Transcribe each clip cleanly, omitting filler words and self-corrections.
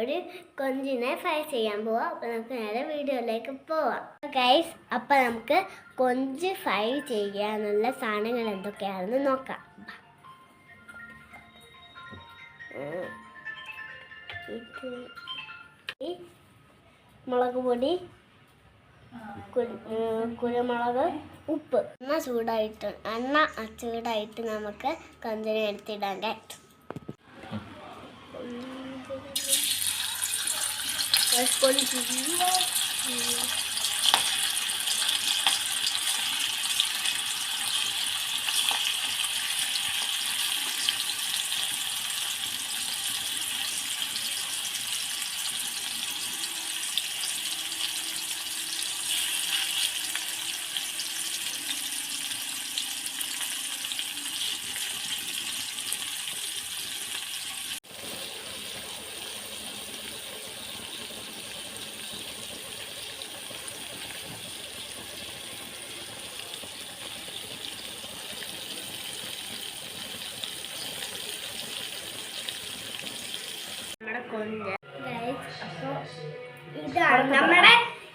ഒരു കൊഞ്ചിനെ ഫ്രൈ ചെയ്യാൻ പോവാം. അപ്പോൾ നമുക്ക് നേരെ വീഡിയോയിലേക്ക് പോവാം. ഗൈസ്, അപ്പോൾ നമുക്ക് കൊഞ്ച് ഫ്രൈ ചെയ്യാനുള്ള സാധനങ്ങൾ എന്തൊക്കെയാണെന്ന് നോക്കാം. മുളക് പൊടി, കുരുമുളക്, ഉപ്പ്. എണ്ണ ചൂടായിട്ട് നമുക്ക് കൊഞ്ചിനെ എടുത്തിടാൻ ഗൈസ്.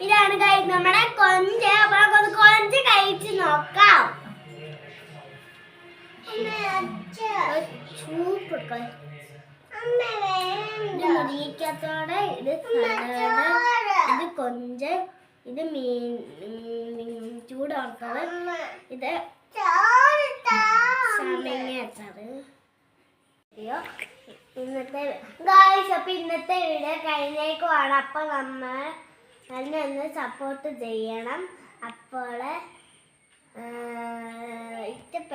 ഇതാണ് ഗൈസ് നമ്മുടെ കൊഞ്ച്. അപ്പൊ കൊഞ്ച് കഴിച്ച് നോക്കാം. മുരിക്കത്തോടെ ഇത് ഇത് കൊഞ്ച്, ഇത് മീൻ ചൂടോർത്തത്, ഇത് സമയത്തത്. ഇന്നത്തെ ഗായ്സ്, അപ്പൊ ഇന്നത്തെ വീഡിയോ കഴിഞ്ഞേക്കുവാണ്. അപ്പൊ നമ്മൾ എന്നെ ഒന്ന് സപ്പോർട്ട് ചെയ്യണം. അപ്പോൾ ഇഷ്ടപ്പെട്ട